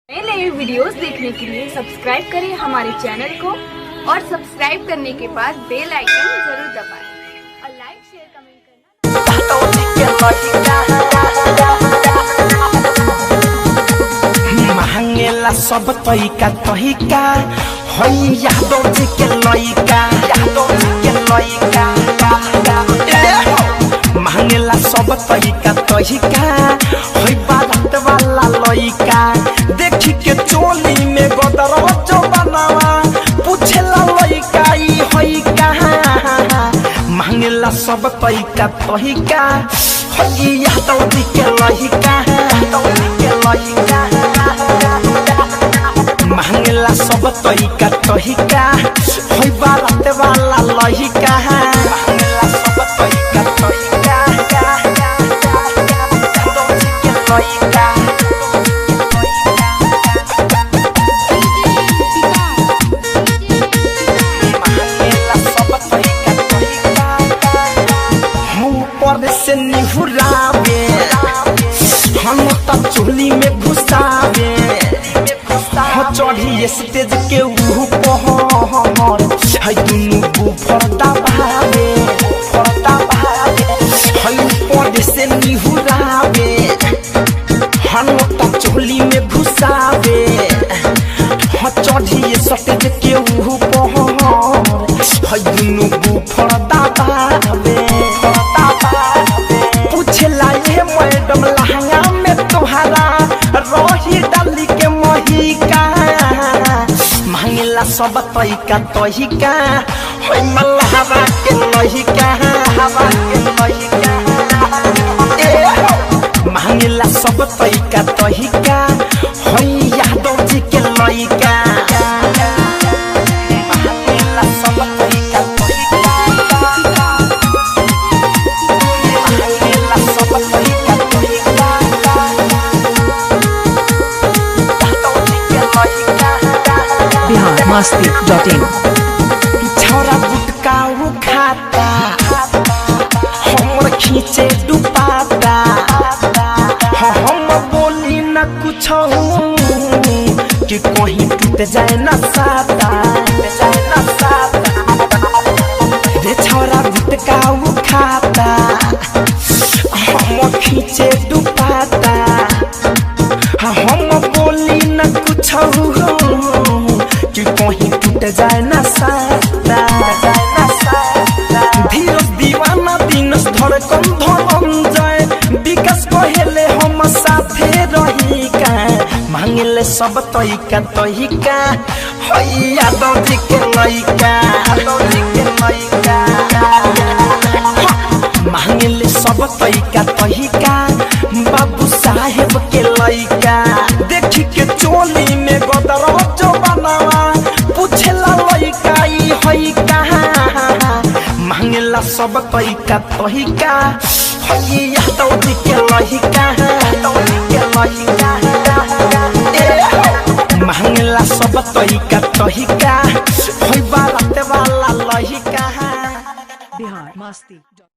नए नए वीडियोस देखने के लिए सब्सक्राइब करें हमारे चैनल को और सब्सक्राइब करने के बाद बेल आइकन जरूर दबाएं और लाइक शेयर कमेंट करना। महंगेला सब तरीका तरीका हई यादव जी के लइका महंगेला सब तरीका तरीका हई बारात वाला लइका देखी के चोली में गदरवा जो बनावा पूछेला लइका ई हई कहां महंगेला सब तरीका तरीका हई यादव जी के लइका महंगेला सब तरीका तरीका हई बारात वाला लइका महंगेला सब तरीका तरीका से निहुरावे हम तब चोली में घुसावे चढ़ी स्टेज के ऊपर है दुनू बुफरदा भावे है ऊपर से निहुरावे हम तब चोली में घुसावे चढ़ी स्टेज के ऊपर है दुनू बुफरदा भावे पूछला ये मैडम लहंगा में तोहरा रही डाली के महिका महंगेला सब तरीका तरीका होय मल्हावा के लहिका महंगेला सब तरीका तरीका होय यादव जी के लइका masti.in छोरा गुटका खाता हमर खींचे डुबाता हम बोली न कुछ कि कहीं टूट जाए न साता रे छोरा गुटका खाता हम खींचे डुबाता हम बोली न कुछ कि कहीं टूट जाए ना साता धीरज दीवाना दिनस धड़कन धनंजय विकास कहेले हम साथे रही का मांगले सब तरीका तरीका हई यादव जी के लइका मांगले सब तरीका तरीका बाबू साहेब के लइका देखी के चोली में गदरवा जो बनावा पूछेला लइका ई हई कहां महंगेला सब तरीका तरीका हई यादव जी के लइका महंगेला सब तरीका तरीका हई बारात वाला लइका Bihar Masti